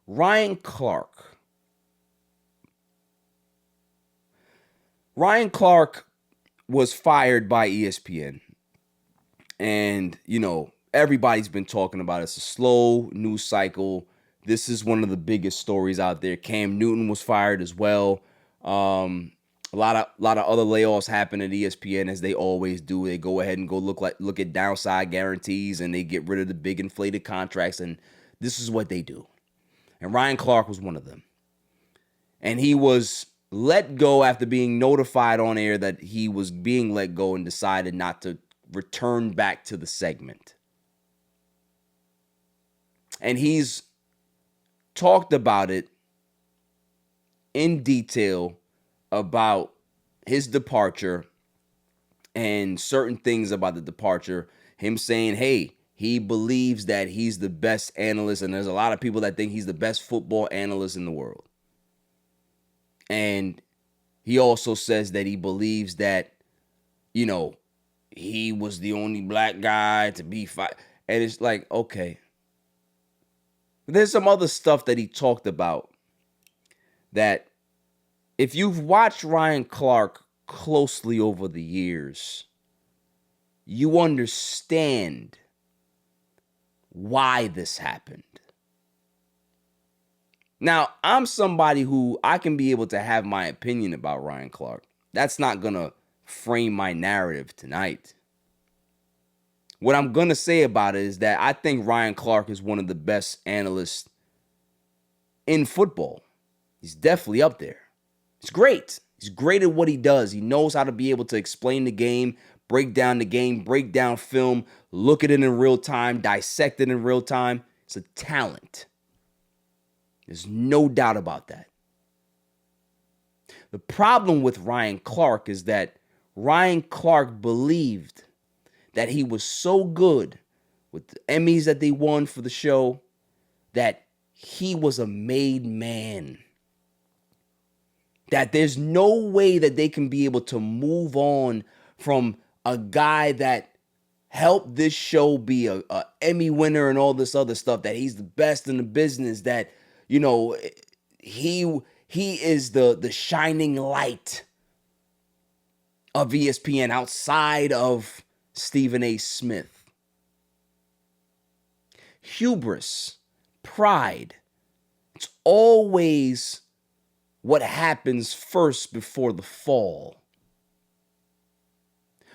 Ryan Clark. Ryan Clark was fired by ESPN. And, everybody's been talking about it. It's a slow news cycle. This is one of the biggest stories out there. Cam Newton was fired as well. A lot of other layoffs happen at ESPN, as they always do. They go ahead and look at downside guarantees, and they get rid of the big inflated contracts, and this is what they do. And Ryan Clark was one of them. And he was let go after being notified on air that he was being let go, and decided not to return back to the segment. And he's talked about it in detail about his departure and certain things about the departure. Him saying, hey, he believes that he's the best analyst, and there's a lot of people that think he's the best football analyst in the world. And he also says that he believes that, he was the only black guy to be fired. And it's like, okay. There's some other stuff that he talked about that, if you've watched Ryan Clark closely over the years, you understand why this happened. Now, I'm somebody who I can be able to have my opinion about Ryan Clark. That's not going to frame my narrative tonight. What I'm going to say about it is that I think Ryan Clark is one of the best analysts in football. He's definitely up there. He's great. He's great at what he does. He knows how to be able to explain the game, break down the game, break down film, look at it in real time, dissect it in real time. It's a talent. There's no doubt about that. The problem with Ryan Clark is that Ryan Clark believed that he was so good with the Emmys that they won for the show that he was a made man. That there's no way that they can be able to move on from a guy that helped this show be a Emmy winner and all this other stuff, that he's the best in the business, that, he is the shining light of ESPN outside of Stephen A. Smith. Hubris, pride, it's always what happens first before the fall.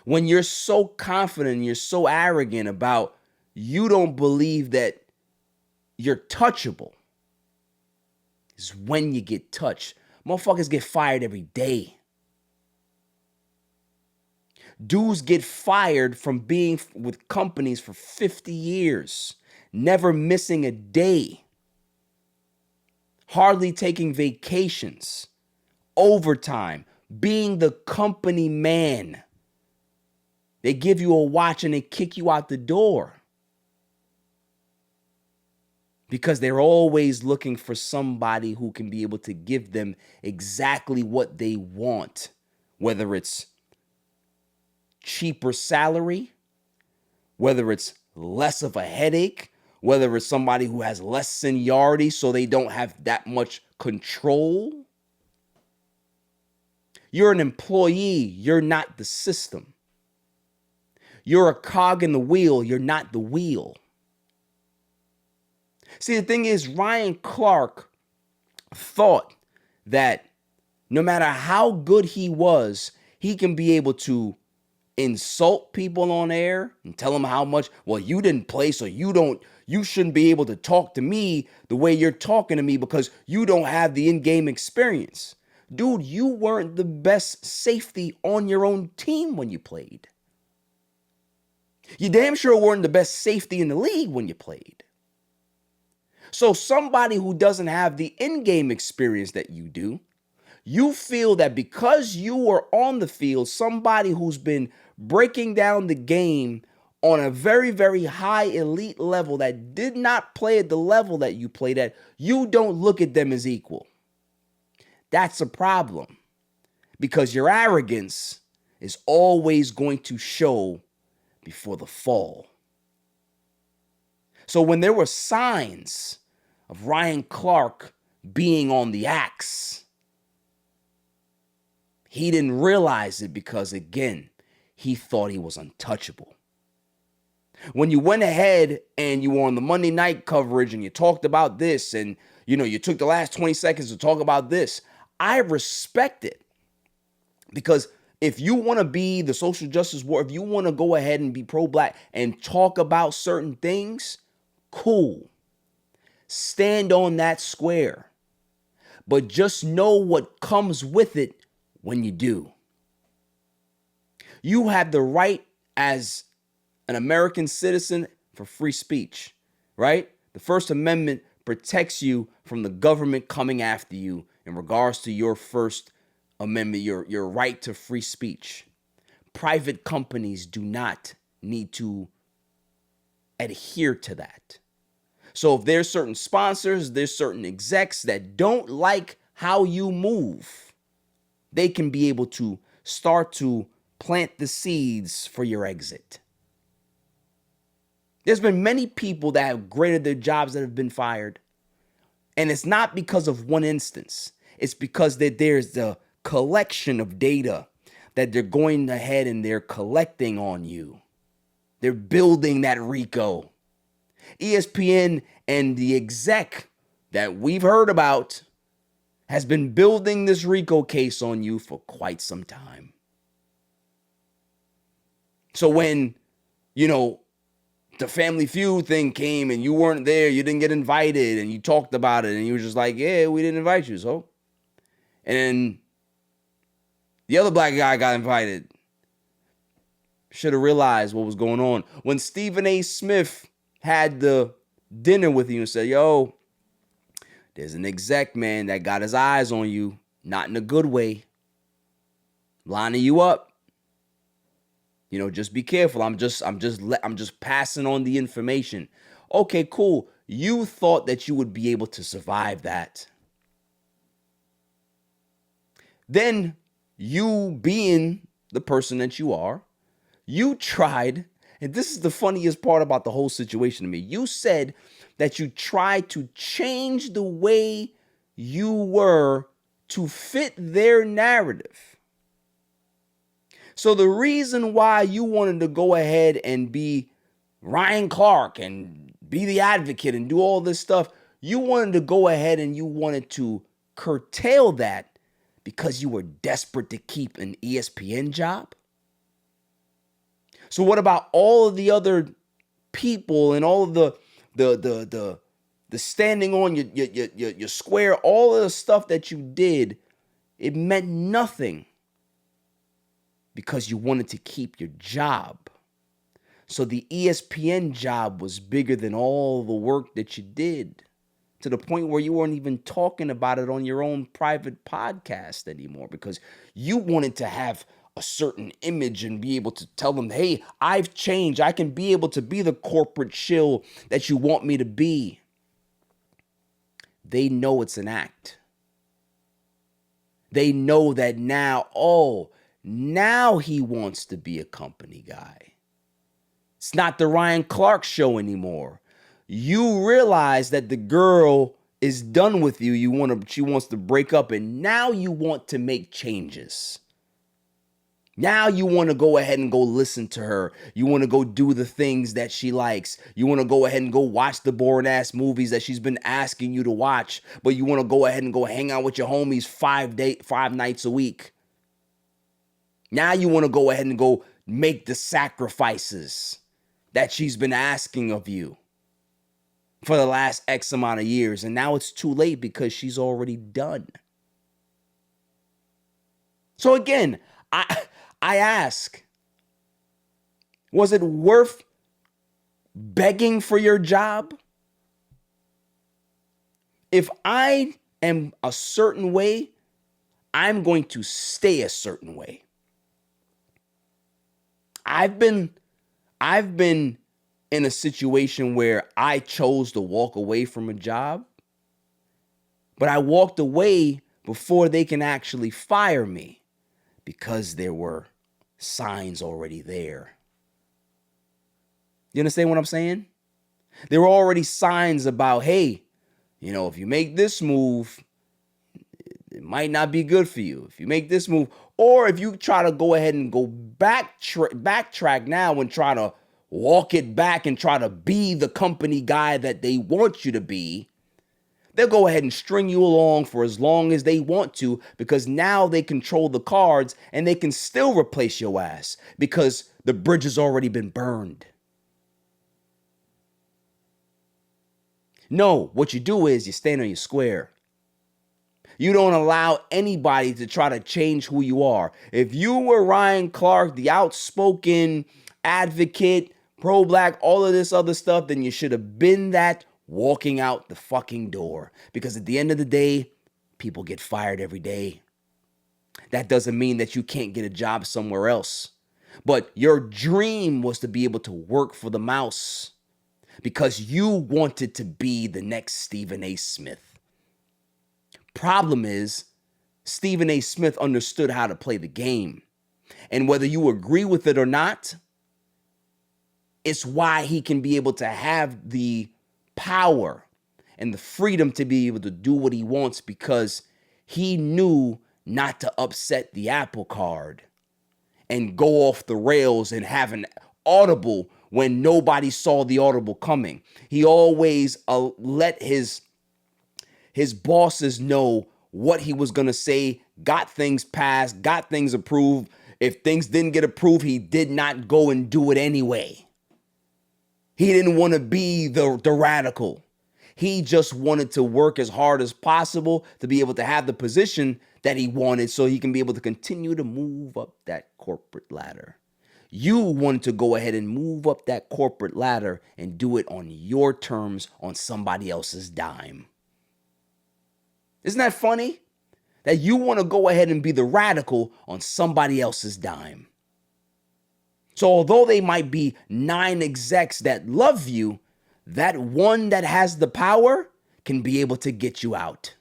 When you're so confident, you're so arrogant about, you don't believe that you're touchable, is when you get touched. Motherfuckers get fired every day. Dudes get fired from being with companies for 50 years, never missing a day, hardly taking vacations, overtime, being the company man. They give you a watch and they kick you out the door because they're always looking for somebody who can be able to give them exactly what they want, whether it's cheaper salary, whether it's less of a headache, whether it's somebody who has less seniority so they don't have that much control. You're an employee, you're not the system. You're a cog in the wheel, you're not the wheel. See, the thing is, Ryan Clark thought that no matter how good he was, he can be able to insult people on air and tell them how much, well, you didn't play, so you shouldn't be able to talk to me the way you're talking to me because you don't have the in-game experience. Dude, you weren't the best safety on your own team when you played. You damn sure weren't the best safety in the league when you played. So somebody who doesn't have the in-game experience that you do, you feel that because you are on the field, somebody who's been breaking down the game on a very, very high elite level that did not play at the level that you played at, you don't look at them as equal. That's a problem because your arrogance is always going to show before the fall. So when there were signs of Ryan Clark being on the axe. He didn't realize it because, again, he thought he was untouchable. When you went ahead and you were on the Monday night coverage and you talked about this and, you took the last 20 seconds to talk about this, I respect it. Because if you want to be the social justice warrior, if you want to go ahead and be pro-black and talk about certain things, cool. Stand on that square. But just know what comes with it when you do. You have the right as an American citizen for free speech, right? The First Amendment protects you from the government coming after you in regards to your First Amendment, your right to free speech. Private companies do not need to adhere to that. So if there's certain sponsors, there's certain execs that don't like how you move, they can be able to start to plant the seeds for your exit. There's been many people that have graded their jobs that have been fired. And it's not because of one instance. It's because there's the collection of data that they're going ahead and they're collecting on you. They're building that RICO. ESPN and the exec that we've heard about has been building this RICO case on you for quite some time. So when, the Family Feud thing came and you weren't there, you didn't get invited, and you talked about it, and you were just like, yeah, we didn't invite you, so. And then the other black guy got invited. Should have realized what was going on. When Stephen A. Smith had the dinner with you and said, yo, there's an exec, man, that got his eyes on you, not in a good way, lining you up. Just be careful. I'm just passing on the information. Okay, cool. You thought that you would be able to survive that. Then you being the person that you are, you tried, and this is the funniest part about the whole situation to me. You said that you tried to change the way you were to fit their narrative. So the reason why you wanted to go ahead and be Ryan Clark and be the advocate and do all this stuff, you wanted to go ahead and you wanted to curtail that because you were desperate to keep an ESPN job? So what about all of the other people and all of the standing on your square, all of the stuff that you did? It meant nothing because you wanted to keep your job. So the ESPN job was bigger than all the work that you did, to the point where you weren't even talking about it on your own private podcast anymore because you wanted to have a certain image and be able to tell them, hey, I've changed. I can be able to be the corporate shill that you want me to be. They know it's an act. They know that now he wants to be a company guy. It's not the Ryan Clark show anymore. You realize that the girl is done with you. She wants to break up, and now you want to make changes. Now you want to go ahead and go listen to her. You want to go do the things that she likes. You want to go ahead and go watch the boring ass movies that she's been asking you to watch, but you want to go ahead and go hang out with your homies 5 nights a week. Now you want to go ahead and go make the sacrifices that she's been asking of you for the last X amount of years. And now it's too late because she's already done. So again, I ask, was it worth begging for your job? If I am a certain way, I'm going to stay a certain way. I've been in a situation where I chose to walk away from a job, but I walked away before they can actually fire me because there were signs already there. You understand what I'm saying? There were already signs about, hey, if you make this move, it might not be good for you. If you make this move, or if you try to go ahead and go backtrack now and try to walk it back and try to be the company guy that they want you to be, they'll go ahead and string you along for as long as they want to, because now they control the cards and they can still replace your ass because the bridge has already been burned. No, what you do is you stand on your square. You don't allow anybody to try to change who you are. If you were Ryan Clark, the outspoken advocate, pro-black, all of this other stuff, then you should have been that walking out the fucking door. Because at the end of the day, people get fired every day. That doesn't mean that you can't get a job somewhere else. But your dream was to be able to work for the mouse because you wanted to be the next Stephen A. Smith. Problem is, Stephen A. Smith understood how to play the game. And whether you agree with it or not, it's why he can be able to have the power and the freedom to be able to do what he wants, because he knew not to upset the apple cart and go off the rails and have an audible when nobody saw the audible coming. He always let his bosses know what he was going to say, got things passed, got things approved. If things didn't get approved, he did not go and do it anyway. He didn't want to be the radical. He just wanted to work as hard as possible to be able to have the position that he wanted so he can be able to continue to move up that corporate ladder. You wanted to go ahead and move up that corporate ladder and do it on your terms, on somebody else's dime. Isn't that funny? That you want to go ahead and be the radical on somebody else's dime. So although they might be 9 execs that love you, that one that has the power can be able to get you out.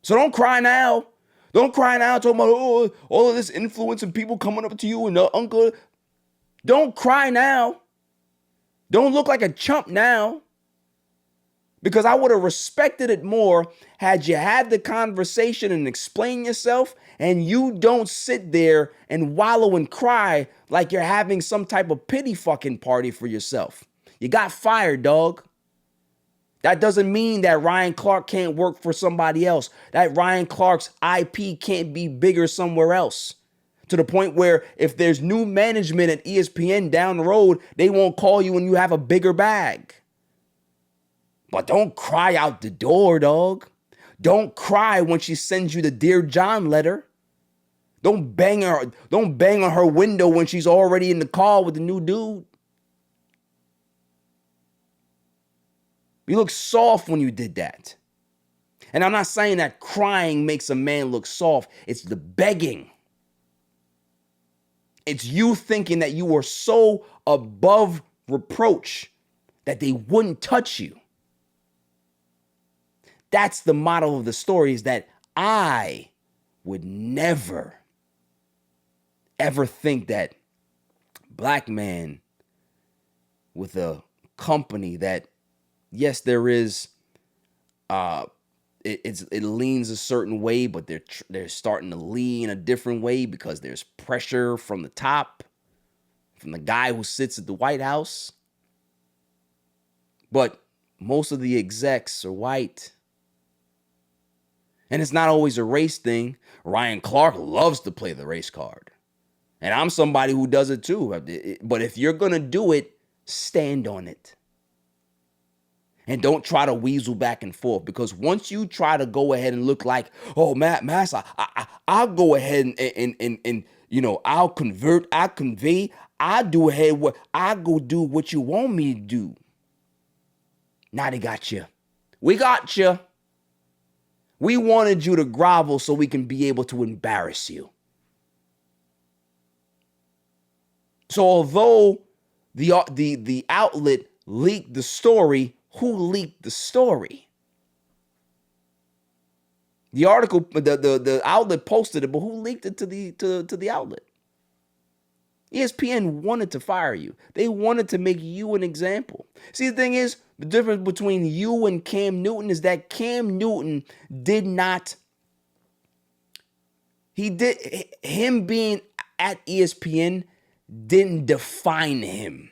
So don't cry now. Don't cry now talking about all of this influence and people coming up to you and uncle. Don't cry now. Don't look like a chump now. Because I would have respected it more had you had the conversation and explain yourself, and you don't sit there and wallow and cry like you're having some type of pity fucking party for yourself. You got fired, dog. That doesn't mean that Ryan Clark can't work for somebody else. That Ryan Clark's IP can't be bigger somewhere else. To the point where if there's new management at ESPN down the road, they won't call you when you have a bigger bag. But don't cry out the door, dog. Don't cry when she sends you the Dear John letter. Don't bang on her window when she's already in the car with the new dude. You look soft when you did that. And I'm not saying that crying makes a man look soft. It's the begging. It's you thinking that you are so above reproach that they wouldn't touch you. That's the model of the story, is that I would never, ever think that black man with a company that, yes, there is, it leans a certain way, but they're starting to lean a different way because there's pressure from the top, from the guy who sits at the White House. But most of the execs are white. And it's not always a race thing. Ryan Clark loves to play the race card. And I'm somebody who does it too. But if you're going to do it, stand on it. And don't try to weasel back and forth. Because once you try to go ahead and look like, oh, Mass, I'll go ahead and I'll convert, I'll convey, I'll do ahead what I go do what you want me to do. Now they got you. We got you. We wanted you to grovel so we can be able to embarrass you. So although the outlet leaked the story, who leaked the story? The article, the outlet posted it, but who leaked it to the outlet? ESPN wanted to fire you. They wanted to make you an example. See, the thing is, the difference between you and Cam Newton is that Cam Newton did not, him being at ESPN didn't define him.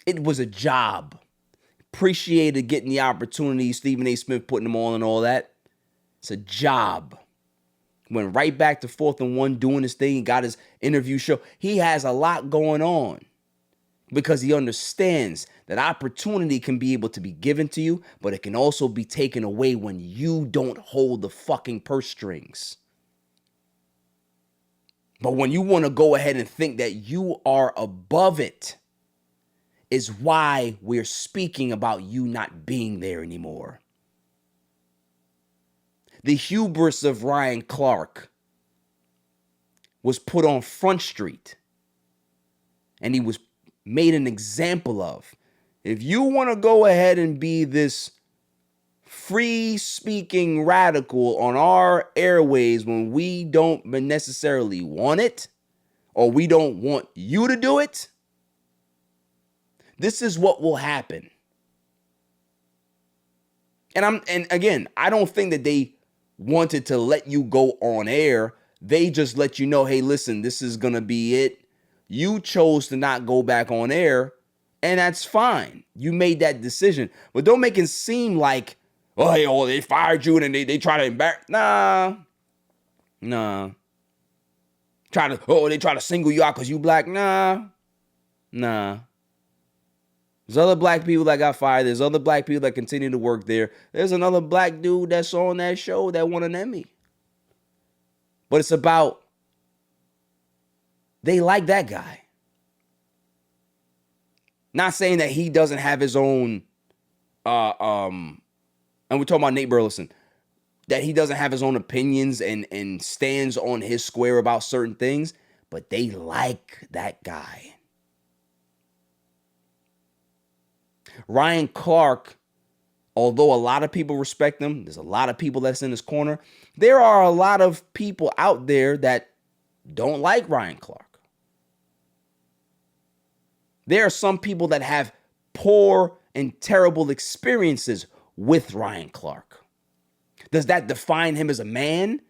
It was a job. Appreciated getting the opportunity, Stephen A. Smith putting him on and all that. It's a job. Went right back to 4th and 1 doing his thing. He got his interview show. He has a lot going on because he understands that opportunity can be able to be given to you, but it can also be taken away when you don't hold the fucking purse strings. But when you want to go ahead and think that you are above it, is why we're speaking about you not being there anymore. The hubris of Ryan Clark was put on Front Street, and he was made an example of. If you want to go ahead and be this free-speaking radical on our airways when we don't necessarily want it, or we don't want you to do it, this is what will happen. And again, I don't think that they wanted to let you go on air. They just let you know, hey, listen, this is going to be it. You chose to not go back on air, and that's fine. You made that decision. But don't make it seem like, oh, hey, oh, they fired you and they try to embarrass. Nah. They try to single you out because you black. Nah. There's other black people that got fired. There's other black people that continue to work there. There's another black dude that's on that show that won an Emmy. But it's about, they like that guy. Not saying that he doesn't have his own, and we're talking about Nate Burleson, that he doesn't have his own opinions and stands on his square about certain things, but they like that guy. Ryan Clark, although a lot of people respect him, there's a lot of people that's in his corner. There are a lot of people out there that don't like Ryan Clark. There are some people that have poor and terrible experiences with Ryan Clark. Does that define him as a man?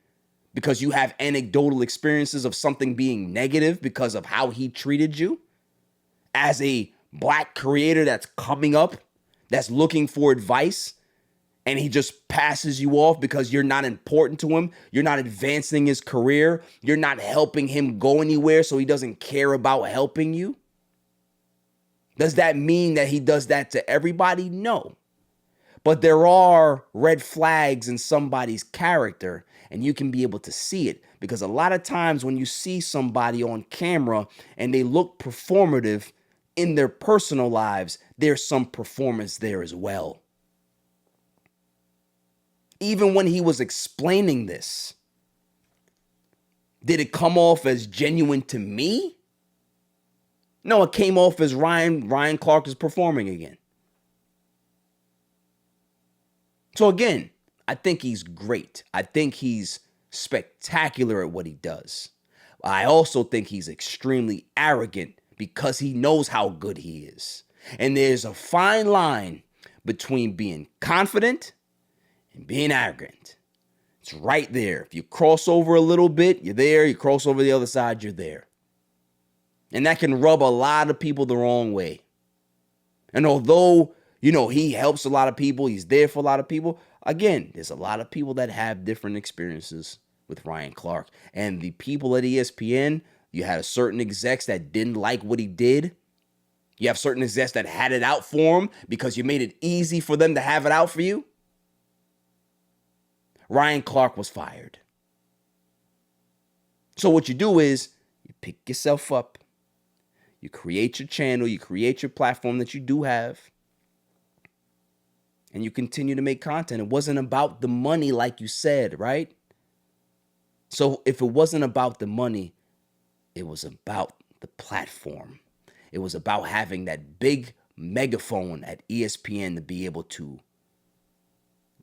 Because you have anecdotal experiences of something being negative because of how he treated you? As a black creator that's coming up, that's looking for advice, and he just passes you off because you're not important to him, you're not advancing his career, you're not helping him go anywhere, so he doesn't care about helping you? Does that mean that he does that to everybody? No. But there are red flags in somebody's character, and you can be able to see it, because a lot of times when you see somebody on camera and they look performative, in their personal lives, there's some performance there as well. Even when he was explaining this, did it come off as genuine to me? No, it came off as Ryan Clark is performing again. So again, I think he's great. I think he's spectacular at what he does. I also think he's extremely arrogant because he knows how good he is. And there's a fine line between being confident and being arrogant. It's right there. If you cross over a little bit, you're there. You cross over the other side, you're there. And that can rub a lot of people the wrong way. And although, he helps a lot of people, he's there for a lot of people, again, there's a lot of people that have different experiences with Ryan Clark. And the people at ESPN, you had a certain execs that didn't like what he did. You have certain execs that had it out for him because you made it easy for them to have it out for you. Ryan Clark was fired. So what you do is you pick yourself up. You create your channel. You create your platform that you do have. And you continue to make content. It wasn't about the money like you said, right? So if it wasn't about the money, it was about the platform. It was about having that big megaphone at ESPN to be able to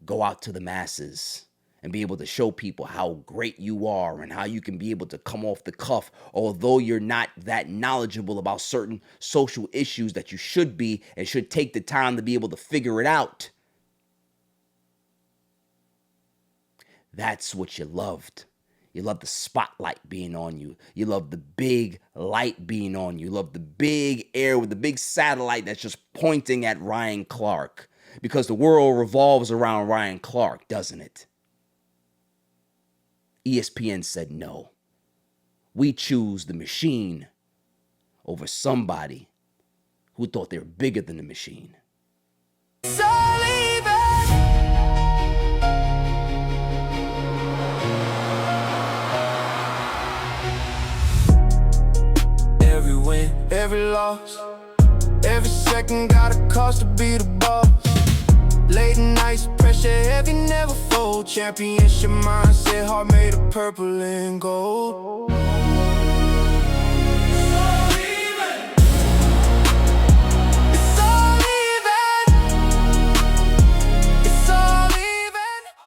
go out to the masses and be able to show people how great you are and how you can be able to come off the cuff, although you're not that knowledgeable about certain social issues that you should be and should take the time to be able to figure it out. That's what you loved. You love the spotlight being on you. You love the big light being on you. You love the big air with the big satellite that's just pointing at Ryan Clark. Because the world revolves around Ryan Clark, doesn't it? ESPN said no. We choose the machine over somebody who thought they were bigger than the machine. Every win, every loss, every second got a cost to be the boss. Late nights, pressure heavy, never fold. Championship mindset, heart made of purple and gold.